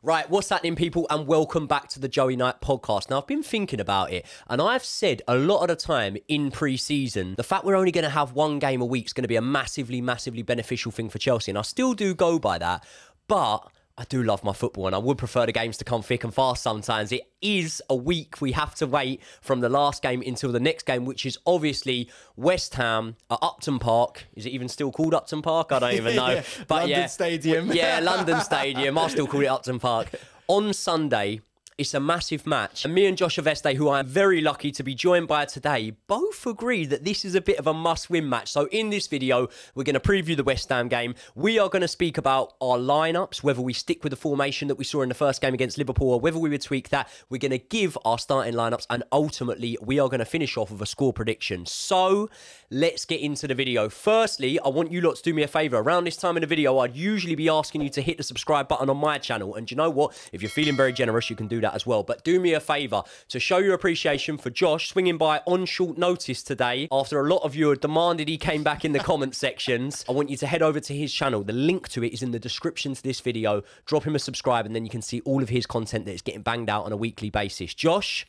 Right, what's happening, people, and welcome back to the Joey Knight podcast. Now, I've been thinking about it, and I've said a lot of the time in pre-season, the fact we're only going to have one game a week is going to be a massively, massively beneficial thing for Chelsea, and I still do go by that, but I do love my football, and I would prefer the games to come thick and fast sometimes. It is a week we have to wait from the last game until the next game, which is obviously West Ham at Upton Park. Is it even still called Upton Park? I don't even know. Yeah, but London Stadium. Yeah, London Stadium. I still call it Upton Park. On Sunday, it's a massive match. And me and Josh Aveste, who I am very lucky to be joined by today, both agree that this is a bit of a must-win match. So in this video, we're going to preview the West Ham game. We are going to speak about our lineups, whether we stick with the formation that we saw in the first game against Liverpool or whether we would tweak that. We're going to give our starting lineups, and ultimately, we are going to finish off with a score prediction. So let's get into the video. Firstly, I want you lot to do me a favour. Around this time in the video, I'd usually be asking you to hit the subscribe button on my channel. And you know what? If you're feeling very generous, you can do that as well. But do me a favour to show your appreciation for Josh swinging by on short notice today after a lot of you had demanded he came back in the comment sections. I want you to head over to his channel. The link to it is in the description to this video. Drop him a subscribe and then you can see all of his content that is getting banged out on a weekly basis. Josh,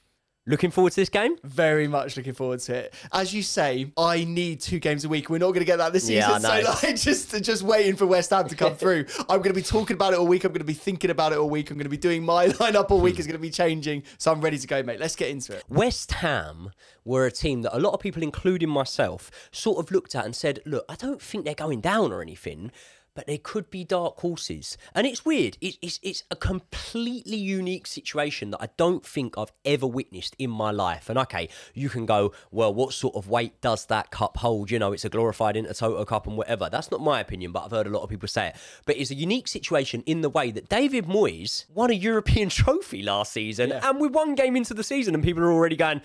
looking forward to this game? Very much looking forward to it. As you say, I need 2 games a week. We're not going to get that this season. Yeah, I know. So just waiting for West Ham to come through. I'm going to be talking about it all week. I'm going to be thinking about it all week. I'm going to be doing my lineup all week. It's going to be changing. So I'm ready to go, mate. Let's get into it. West Ham were a team that a lot of people, including myself, sort of looked at and said, look, I don't think they're going down or anything, but they could be dark horses. And it's weird. It's a completely unique situation that I don't think I've ever witnessed in my life. And okay, you can go, well, what sort of weight does that cup hold? You know, it's a glorified Intertoto Cup and whatever. That's not my opinion, but I've heard a lot of people say it. But it's a unique situation in the way that David Moyes won a European trophy last season. Yeah. And we're 1 game into the season and people are already going,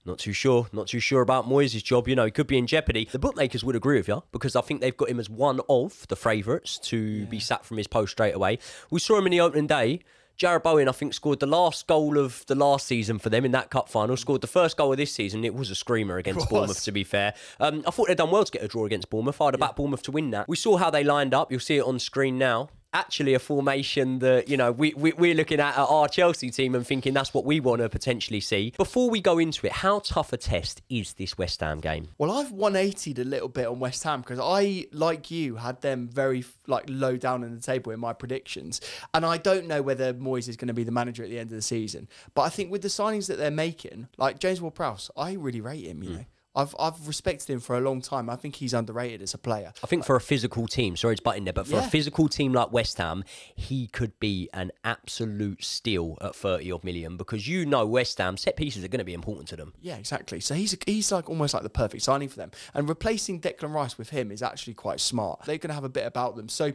not too sure about Moyes' job. You know, he could be in jeopardy. The bookmakers would agree with you because I think they've got him as one of the favourites to be sacked from his post straight away. We saw him in the opening day. Jarrod Bowen, I think, scored the last goal of the last season for them in that cup final. Scored the first goal of this season. It was a screamer against Bournemouth, to be fair. I thought they'd done well to get a draw against Bournemouth. I'd have backed Bournemouth to win that. We saw how they lined up. You'll see it on screen now. Actually a formation that, you know, we're looking at our Chelsea team and thinking that's what we want to potentially see. Before we go into it, how tough a test is this West Ham game? Well, I've 180'd a little bit on West Ham because I, like you, had them very low down in the table in my predictions. And I don't know whether Moyes is going to be the manager at the end of the season. But I think with the signings that they're making, like James Ward-Prowse, I really rate him, you know. I've respected him for a long time. I think he's underrated as a player. I think for a physical team, sorry to butt in there, but for a physical team like West Ham, he could be an absolute steal at 30-odd million because you know West Ham, set pieces are going to be important to them. Yeah, exactly. So he's like almost like the perfect signing for them. And replacing Declan Rice with him is actually quite smart. They're going to have a bit about them. So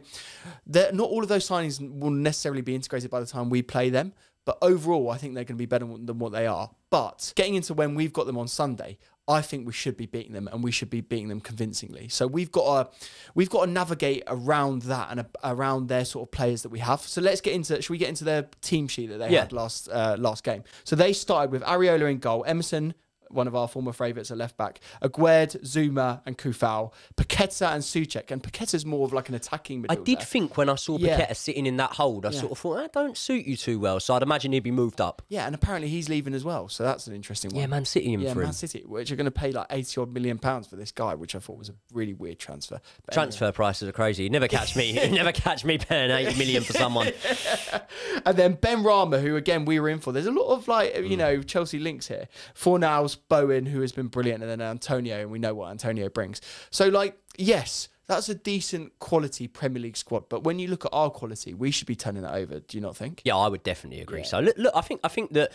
not all of those signings will necessarily be integrated by the time we play them. But overall, I think they're going to be better than what they are. But getting into when we've got them on Sunday, I think we should be beating them, and we should be beating them convincingly. So we've got to navigate around that and around their sort of players that we have. So let's get into. Should we get into their team sheet that they had last game? So they started with Areola in goal, Emerson, one of our former favourites at left back, Aguerd, Zuma and Kufal, Paqueta and Souček. And Paqueta's more of like an attacking midfielder. I did think when I saw Paqueta sitting in that hold, I sort of thought, that don't suit you too well. So I'd imagine he'd be moved up. Yeah, and apparently he's leaving as well. So that's an interesting one. Yeah, Man City for him. Man City, which are going to pay like 80-odd million pounds for this guy, which I thought was a really weird transfer. But transfer prices are crazy. You never catch me. You never catch me paying 8 million for someone. And then Ben Rama, who again we were in for. There's a lot of you know, Chelsea links here. Fornals, Bowen, who has been brilliant, and then Antonio, and we know what Antonio brings. So yes, that's a decent quality Premier League squad, but when you look at our quality, we should be turning that over. Do you not think? Yeah, I would definitely agree. So look, I think that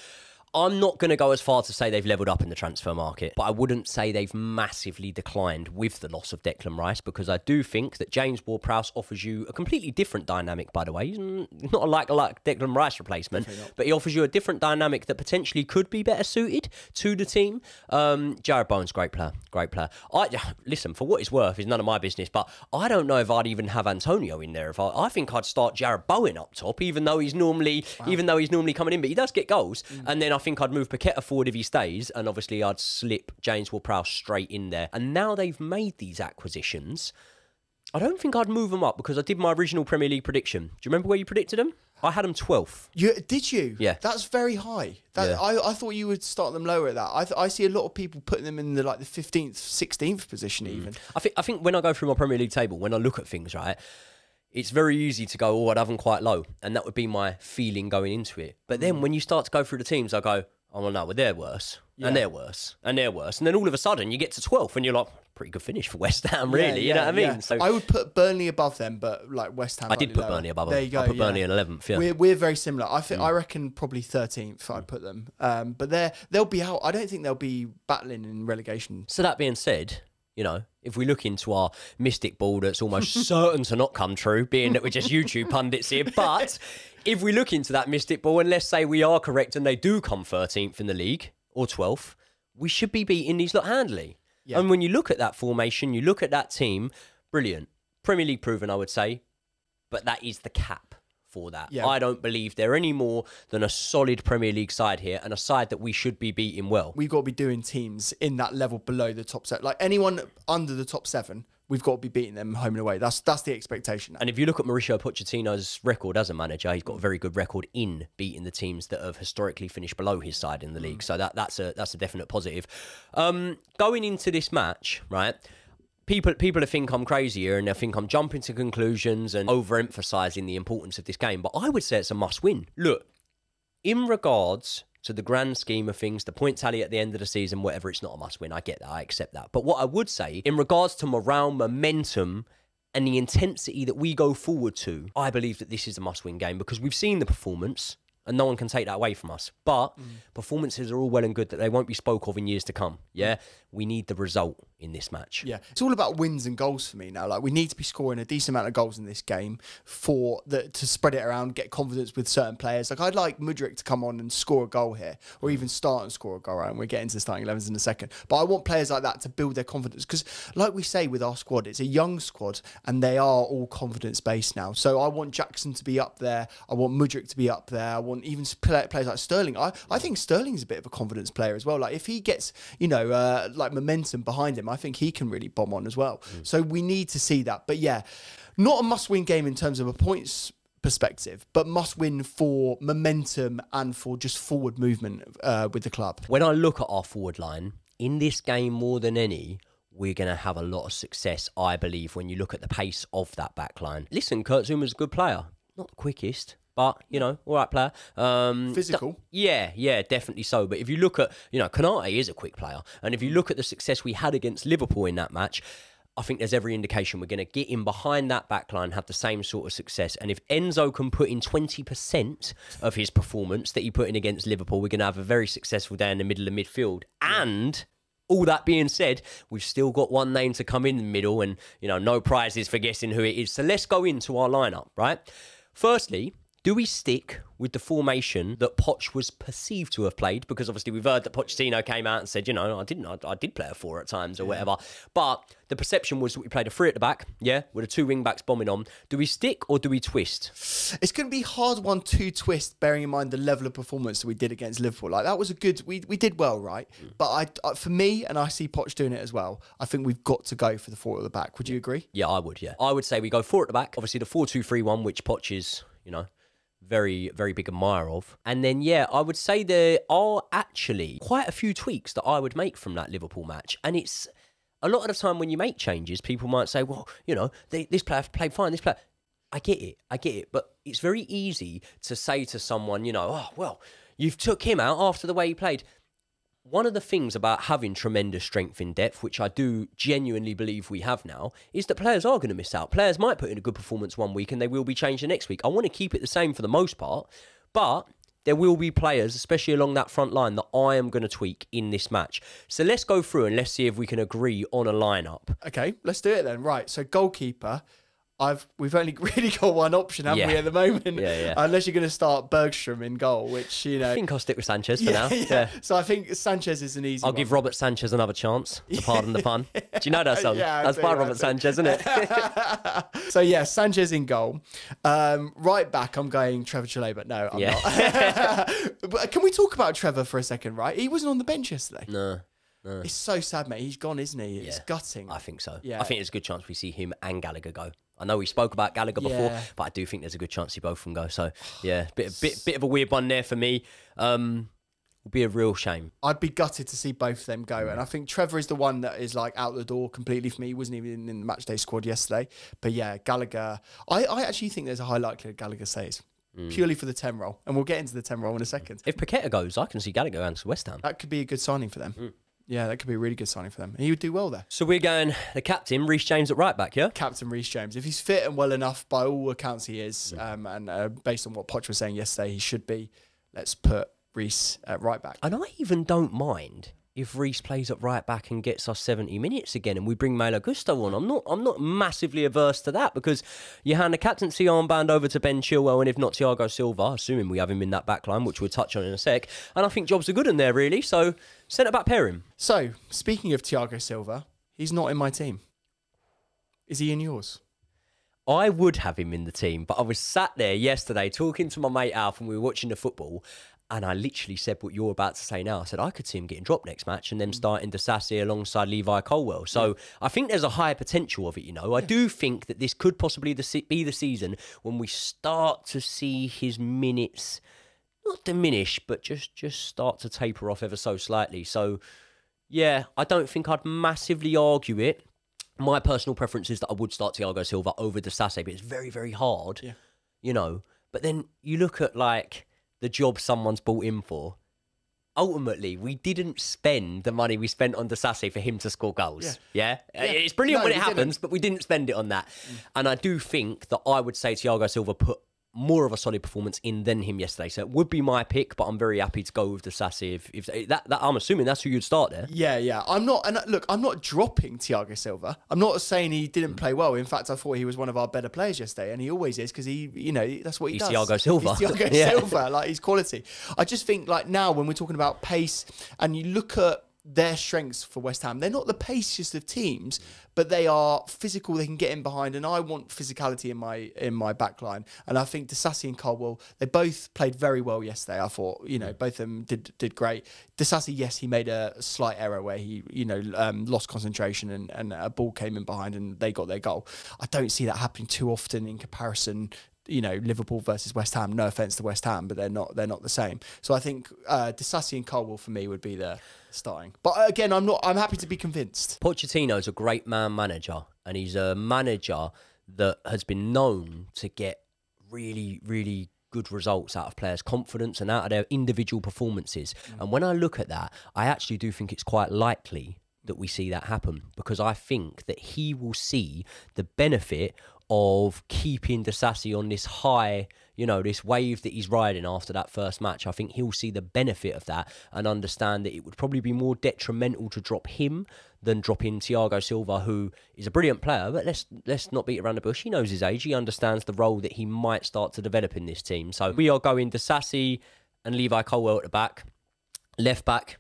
I'm not going to go as far to say they've levelled up in the transfer market, but I wouldn't say they've massively declined with the loss of Declan Rice, because I do think that James Ward-Prowse offers you a completely different dynamic, by the way. He's not a like Declan Rice replacement, but he offers you a different dynamic that potentially could be better suited to the team. Jarrod Bowen's great player. Listen, for what it's worth, it's none of my business, but I don't know if I'd even have Antonio in there. I think I'd start Jarrod Bowen up top, even though he's normally coming in, but he does get goals. And then I think I'd move Paqueta forward if he stays, and obviously I'd slip James Ward-Prowse straight in there. And now they've made these acquisitions, I don't think I'd move them up, because I did my original Premier League prediction. Do you remember where you predicted them? I had them 12th. Did you? Yeah. That's very high. I thought you would start them lower at that. I see a lot of people putting them in the 15th, 16th position even. I think when I go through my Premier League table, when I look at things, right, it's very easy to go, I'd have them quite low. And that would be my feeling going into it. But then when you start to go through the teams, I go, well, no, they're worse. Yeah. And they're worse. And they're worse. And then all of a sudden, you get to 12th and you're like, pretty good finish for West Ham, really. You know what I mean? Yeah. So I would put Burnley above them, but West Ham. I did put Burnley above them. There you go. I put Burnley in 11th. Yeah. We're very similar. I reckon probably 13th. I'd put them. But they'll be out. I don't think they'll be battling in relegation. So that being said, if we look into our mystic ball that's almost certain to not come true, being that we're just YouTube pundits here, but if we look into that mystic ball and let's say we are correct and they do come 13th in the league or 12th, we should be beating these lot handily. Yeah. And when you look at that formation, you look at that team, brilliant. Premier League proven, I would say, but that is the cap for that. Yeah. I don't believe they're any more than a solid Premier League side here and a side that we should be beating well. We've got to be doing teams in that level below the top 7. Like anyone under the top 7, we've got to be beating them home and away. That's the expectation now. And if you look at Mauricio Pochettino's record as a manager, he's got a very good record in beating the teams that have historically finished below his side in the league. So that's a definite positive. Going into this match, right? People think I'm crazy here and they think I'm jumping to conclusions and overemphasising the importance of this game. But I would say it's a must-win. Look, in regards to the grand scheme of things, the point tally at the end of the season, whatever, it's not a must-win. I get that. I accept that. But what I would say, in regards to morale, momentum, and the intensity that we go forward to, I believe that this is a must-win game because we've seen the performance. And no one can take that away from us. But performances are all well and good that they won't be spoke of in years to come. Yeah? We need the result in this match. Yeah. It's all about wins and goals for me now. Like, we need to be scoring a decent amount of goals in this game to spread it around, get confidence with certain players. Like, I'd like Mudryk to come on and score a goal here, or even start and score a goal, right? And we'll get into the starting 11s in a second. But I want players like that to build their confidence. Because, like we say with our squad, it's a young squad, and they are all confidence-based now. So I want Jackson to be up there. I want Mudryk to be up there. I want even players like Sterling. I think Sterling's a bit of a confidence player as well. Like if he gets, like momentum behind him, I think he can really bomb on as well. So we need to see that. But yeah, not a must-win game in terms of a points perspective, but must-win for momentum and for just forward movement with the club. When I look at our forward line, in this game more than any, we're going to have a lot of success, I believe, when you look at the pace of that back line. Listen, Kurt Zuma's a good player. Not the quickest. But, all right player. Physical. Yeah, definitely so. But if you look at, Konate is a quick player. And if you look at the success we had against Liverpool in that match, I think there's every indication we're going to get in behind that backline, have the same sort of success. And if Enzo can put in 20% of his performance that he put in against Liverpool, we're going to have a very successful day in the middle of midfield. And all that being said, we've still got one name to come in the middle and, no prizes for guessing who it is. So let's go into our lineup, right? Firstly, do we stick with the formation that Poch was perceived to have played? Because obviously we've heard that Pochettino came out and said, I did play a 4 at times or whatever. But the perception was that we played a 3 at the back, with the 2 wing-backs bombing on. Do we stick or do we twist? It's going to be a hard one to twist, bearing in mind the level of performance that we did against Liverpool. Like, that was a good... We did well, right? But for me, and I see Poch doing it as well, I think we've got to go for the 4 at the back. Would you agree? Yeah, I would, yeah. I would say we go 4 at the back. Obviously, the 4-2-3-1, which Poch is, very, very big admirer of. And then, I would say there are actually quite a few tweaks that I would make from that Liverpool match. And it's a lot of the time when you make changes, people might say, well, this player played fine, this player... I get it. But it's very easy to say to someone, you've took him out after the way he played. One of the things about having tremendous strength in depth, which I do genuinely believe we have now, is that players are going to miss out. Players might put in a good performance one week and they will be changed the next week. I want to keep it the same for the most part, but there will be players, especially along that front line, that I am going to tweak in this match. So let's go through and let's see if we can agree on a lineup. Okay, let's do it then. Right, so goalkeeper... We've only really got one option, haven't we, at the moment? Yeah. Unless you're going to start Bergstrom in goal, which, I think I'll stick with Sanchez for now. Yeah. So I think Sanchez is an easy I'll one. give Robert Sanchez another chance, to pardon the pun. Do you know that song? Yeah, that's by Robert Sanchez, isn't it? So, Sanchez in goal. Right back, I'm going Trevor Chalobah. No, I'm not. But can we talk about Trevor for a second, right? He wasn't on the bench yesterday. No. It's so sad, mate. He's gone, isn't he? It's gutting. I think so. Yeah. I think there's a good chance we see him and Gallagher go. I know we spoke about Gallagher before, Yeah. but I do think there's a good chance he both can go. So, yeah, bit of a weird one there for me. Will be a real shame. I'd be gutted to see both of them go. And I think Trevor is the one that is like out the door completely for me. He wasn't even in the matchday squad yesterday. But yeah, Gallagher, I actually think there's a high likelihood Gallagher stays. Purely for the 10 role. And we'll get into the 10 role in a second. If Pochettino goes, I can see Gallagher going to West Ham. That could be a good signing for them. Yeah, that could be a really good signing for them. He would do well there. So we're going the captain, Reece James at right back, yeah? Captain Reece James. If he's fit and well enough, by all accounts he is, and based on what Poch was saying yesterday, he should be. Let's put Reece at right back. And I even don't mind if Reece plays at right back and gets us 70 minutes again and we bring Malo Gusto on. I'm not massively averse to that because you hand the captaincy armband over to Ben Chilwell and if not Thiago Silva, assuming we have him in that back line, which we'll touch on in a sec. And I think jobs are good in there, really. So centre-back pair him. So, speaking of Thiago Silva, he's not in my team. Is he in yours? I would have him in the team, but I was sat there yesterday talking to my mate Alf and we were watching the football. And I literally said what you're about to say now. I said, I could see him getting dropped next match and then starting Disasi alongside Levi Colwill. So I think there's a high potential of it, you know. I do think that this could possibly be the season when we start to see his minutes, not diminish, but just start to taper off ever so slightly. So, yeah, I don't think I'd massively argue it. My personal preference is that I would start Thiago Silva over Disasi, but it's very, very hard, you know. But then you look at, like, the job someone's bought in for. Ultimately, we didn't spend the money we spent on Disasi for him to score goals. Yeah? It's brilliant when it happens, but we didn't spend it on that. And I do think that I would say Thiago Silva put more of a solid performance in than him yesterday. So it would be my pick, but I'm very happy to go with Disasi. If that I'm assuming that's who you'd start there. Yeah. I'm not dropping Thiago Silva. I'm not saying he didn't play well. In fact, I thought he was one of our better players yesterday, and he always is because he, you know, that's what he does. He's Thiago Silva. He's Thiago Silva, like he's quality. I just think like now when we're talking about pace, and you look at their strengths for West Ham, they're not the paciest of teams, but they are physical. They can get in behind, and I want physicality in my back line. And I think Disasi and Colwill, they both played very well yesterday. I thought, you know, both of them did great. Disasi, yes, he made a slight error where he, you know, lost concentration and a ball came in behind and they got their goal. I don't see that happening too often in comparison. You know, Liverpool versus West Ham. No offense to West Ham, but they're not the same. So I think Disasi and Colwill for me would be the starting. But again, I'm happy to be convinced. Pochettino's a great manager, and he's a manager that has been known to get really, really good results out of players' confidence and out of their individual performances. And when I look at that, I actually do think it's quite likely that we see that happen because I think that he will see the benefit of keeping Disasi on this high, you know, this wave that he's riding after that first match. I think he'll see the benefit of that and understand that it would probably be more detrimental to drop him than dropping Thiago Silva, who is a brilliant player, but let's not beat around the bush. He knows his age. He understands the role that he might start to develop in this team. So we are going Disasi and Levi Colwill at the back. Left back,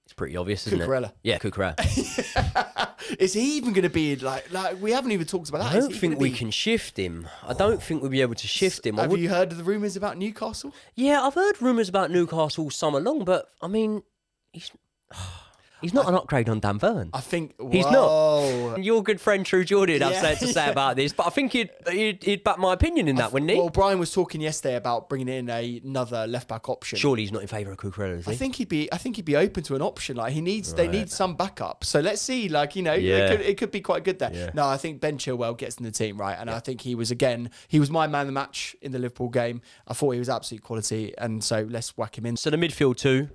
it's pretty obvious, isn't Cucurella. it? Yeah, Cucurella. Is he even going to be like we haven't even talked about that? I don't think we can shift him. I don't think we'll be able to shift him. Have you heard of the rumours about Newcastle? Yeah, I've heard rumours about Newcastle summer long, but I mean, he's not an upgrade on Dan Burn. I think he's not. Your good friend True Jordan, I've said to say about this, but I think he'd back my opinion in that, wouldn't he? Well, Brian was talking yesterday about bringing in another left back option. Surely he's not in favour of Cucurella, is he? I think he'd be open to an option. Like they need some backup. So let's see. Like it could be quite good there. Yeah. No, I think Ben Chilwell gets in the team right, and I think he was my man of the match in the Liverpool game. I thought he was absolute quality, and so let's whack him in. So the midfield two.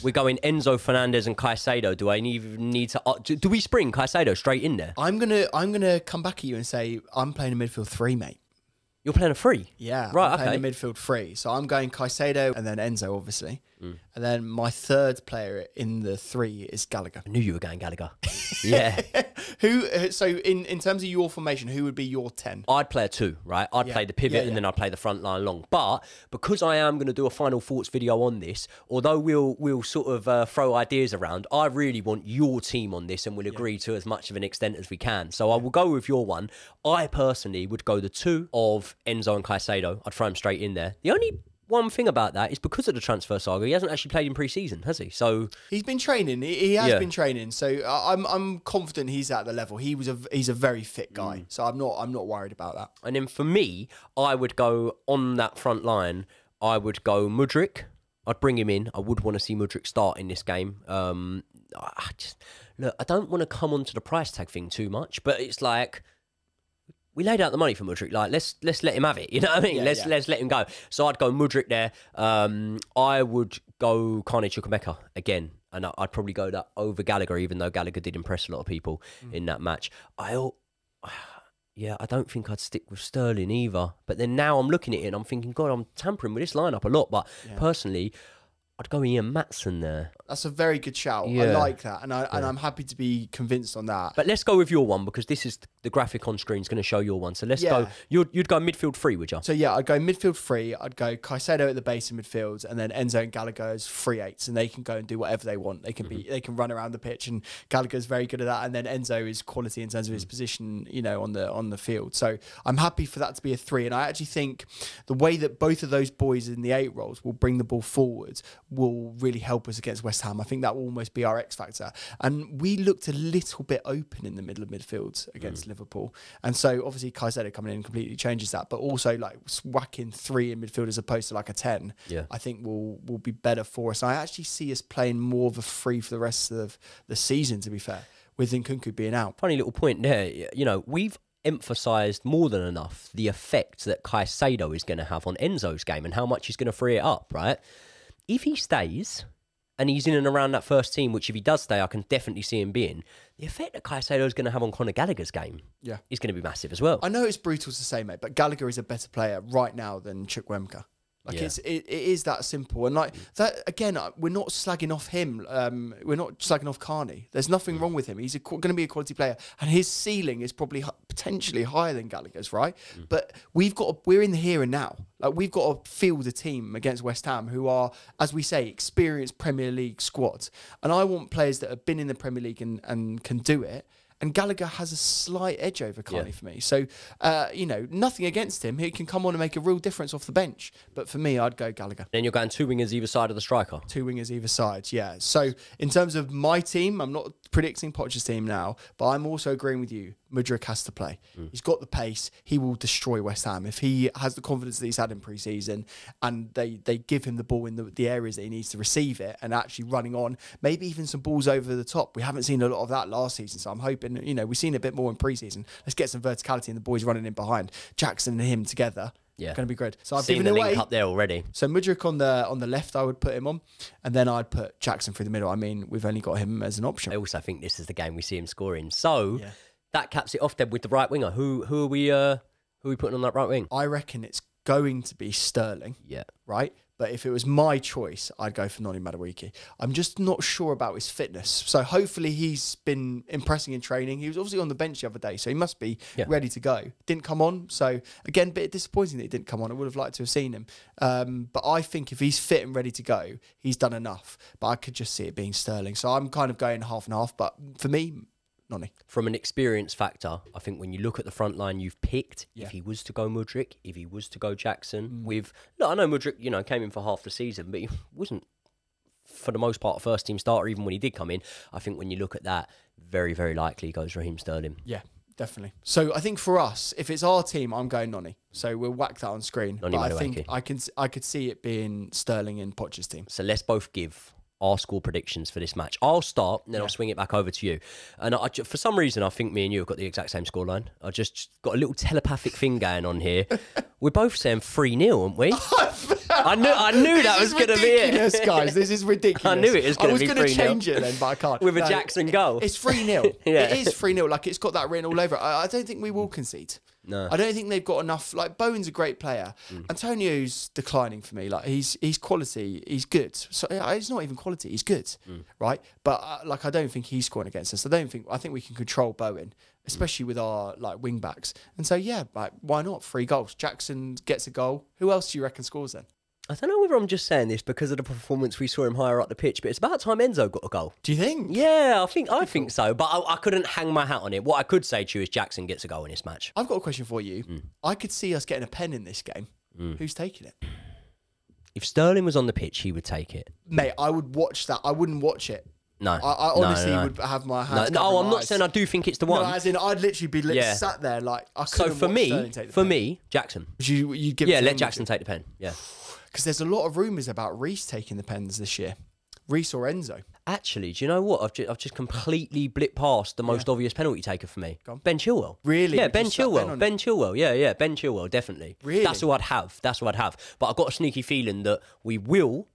We're going Enzo Fernandez and Caicedo. Do I need to? Do we spring Caicedo straight in there? I'm gonna come back at you and say I'm playing a midfield 3, mate. You're playing a 3? Yeah, right. I'm playing a midfield 3. So I'm going Caicedo and then Enzo, obviously, and then my third player in the 3 is Gallagher. I knew you were going Gallagher. Yeah. So in terms of your formation, who would be your 10? I'd play a 2, right? I'd play the pivot and then I'd play the front line long. But because I am going to do a final thoughts video on this, although we'll sort of throw ideas around, I really want your team on this and we'll agree to as much of an extent as we can. So I will go with your one. I personally would go the 2 of Enzo and Caicedo. I'd throw them straight in there. The only one thing about that is because of the transfer saga, he hasn't actually played in pre-season, has he? So he's been training. He has been training. So I'm confident he's at the level. He's a very fit guy. So I'm not worried about that. And then for me, I would go on that front line. I would go Mudryk. I'd bring him in. I would want to see Mudryk start in this game. I don't want to come onto the price tag thing too much, but it's like, we laid out the money for Mudryk. Like, let's let him have it. You know what I mean? Let's let him go. So I'd go Mudryk there. I would go Carney Chukwuemeka again. And I'd probably go that over Gallagher, even though Gallagher did impress a lot of people in that match. I don't think I'd stick with Sterling either. But then now I'm looking at it and I'm thinking, God, I'm tampering with this lineup a lot. But personally, I'd go Ian Maatson there. That's a very good shout. Yeah. I like that, and I'm happy to be convinced on that. But let's go with your one, because this is the graphic on screen is going to show your one. So let's go. You'd go midfield 3, would you? So yeah, I'd go midfield 3. I'd go Caicedo at the base of midfield, and then Enzo and Gallagher as 3/8s, and they can go and do whatever they want. They can they can run around the pitch, and Gallagher's very good at that. And then Enzo is quality in terms of his position, on the field. So I'm happy for that to be a 3. And I actually think the way that both of those boys in the 8 roles will bring the ball forward will really help us against West Ham. I think that will almost be our X factor. And we looked a little bit open in the middle of midfield against Liverpool. And so obviously Caicedo coming in completely changes that. But also like whacking 3 in midfield as opposed to like a 10, I think will be better for us. And I actually see us playing more of a 3 for the rest of the season, to be fair, with Nkunku being out. Funny little point there. We've emphasised more than enough the effect that Caicedo is going to have on Enzo's game and how much he's going to free it up, right? If he stays and he's in and around that first team, which if he does stay, I can definitely see him being, the effect that Caicedo is going to have on Conor Gallagher's game is going to be massive as well. I know it's brutal to say, mate, but Gallagher is a better player right now than Chukwuemeka. Like it is that simple. And like that, again, we're not slagging off him. We're not slagging off Carney. There's nothing wrong with him. He's going to be a quality player, and his ceiling is probably potentially higher than Gallagher's, right? But we're in the here and now. Like, we've got to field a team against West Ham who are, as we say, experienced Premier League squads. And I want players that have been in the Premier League and can do it. And Gallagher has a slight edge over Carney for me. So, nothing against him. He can come on and make a real difference off the bench. But for me, I'd go Gallagher. Then you're going 2 wingers either side of the striker. 2 wingers either side, yeah. So, in terms of my team, I'm not predicting Poch's team now, but I'm also agreeing with you. Mudryk has to play. He's got the pace. He will destroy West Ham. If he has the confidence that he's had in pre-season and they give him the ball in the areas that he needs to receive it and actually running on, maybe even some balls over the top. We haven't seen a lot of that last season, so I'm hoping, we've seen a bit more in pre-season. Let's get some verticality and the boys running in behind. Jackson and him together. Yeah, going to be good. So I've given the away link up there already. So Mudryk on the left, I would put him on, and then I'd put Jackson through the middle. I mean, we've only got him as an option. I also think this is the game we see him scoring. So that caps it off then with the right winger. Who are we putting on that right wing? I reckon it's going to be Sterling. Yeah, right. But if it was my choice, I'd go for Noni Madueke. I'm just not sure about his fitness. So hopefully he's been impressing in training. He was obviously on the bench the other day, so he must be ready to go. Didn't come on. So again, a bit disappointing that he didn't come on. I would have liked to have seen him. But I think if he's fit and ready to go, he's done enough. But I could just see it being Sterling. So I'm kind of going half and half. But for me, Noni. From an experience factor, I think when you look at the front line you've picked, if he was to go Mudryk, if he was to go Jackson, I know Mudryk, came in for half the season, but he wasn't, for the most part, a first team starter, even when he did come in. I think when you look at that, very, very likely goes Raheem Sterling. Yeah, definitely. So I think for us, if it's our team, I'm going Noni. So we'll whack that on screen. Noni, but I think I could see it being Sterling in Poch's team. So let's both give our score predictions for this match. I'll start, and then I'll swing it back over to you. And for some reason, I think me and you have got the exact same scoreline. I just got a little telepathic thing going on here. We're both saying 3-0, aren't we? I knew that was going to be it. Guys, this is ridiculous. I knew it was going to be 3-0. I was going to change it then, but I can't. With a Jackson goal. It's 3-0. It is 3-0. Like, it's got that written all over it. I don't think we will concede. No. I don't think they've got enough. Like, Bowen's a great player. Antonio's declining for me. Like, he's quality. He's good. So it's not even quality. He's good, right? But I don't think he's scoring against us. I think we can control Bowen, especially with our wing backs. And so why not 3 goals? Jackson gets a goal. Who else do you reckon scores then? I don't know whether I'm just saying this because of the performance we saw him higher up the pitch, but it's about time Enzo got a goal. Do you think? Yeah, I think so, but I couldn't hang my hat on it. What I could say to you is Jackson gets a goal in this match. I've got a question for you. I could see us getting a pen in this game. Who's taking it? If Sterling was on the pitch, he would take it. Mate, I would watch that. I wouldn't watch it. No. I honestly would have my hands. No, I'm not saying I do think it's the one. No, as in, I'd literally be sat there like, I couldn't So for pen. me, Jackson. You give let Jackson take the pen. Yeah. Because there's a lot of rumours about Reece taking the pens this year. Reece or Enzo. Actually, do you know what? I've just completely blipped past the most obvious penalty taker for me. Ben Chilwell. Really? Yeah, Ben Chilwell. Ben Chilwell. Yeah, Ben Chilwell, definitely. Really? That's who I'd have. But I've got a sneaky feeling that we will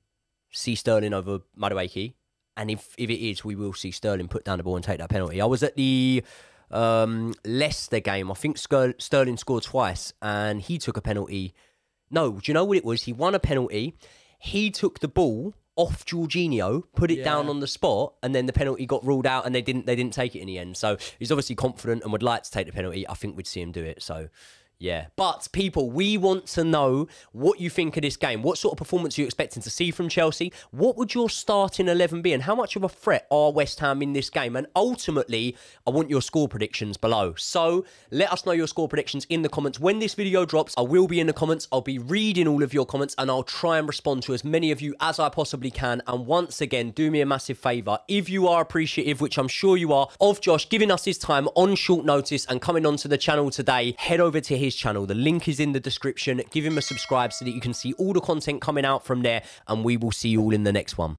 see Sterling over Madueke. And if it is, we will see Sterling put down the ball and take that penalty. I was at the Leicester game. I think Sterling scored twice and he took a penalty. No, do you know what it was? He won a penalty. He took the ball off Jorginho, put it down on the spot, and then the penalty got ruled out and they didn't take it in the end. So he's obviously confident and would like to take the penalty. I think we'd see him do it. So yeah. But people, we want to know what you think of this game. What sort of performance are you expecting to see from Chelsea? What would your starting 11 be? And how much of a threat are West Ham in this game? And ultimately, I want your score predictions below. So let us know your score predictions in the comments. When this video drops, I will be in the comments. I'll be reading all of your comments and I'll try and respond to as many of you as I possibly can. And once again, do me a massive favour. If you are appreciative, which I'm sure you are, of Josh giving us his time on short notice and coming onto the channel today, head over to his channel. The link is in the description. Give him a subscribe so that you can see all the content coming out from there, and we will see you all in the next one.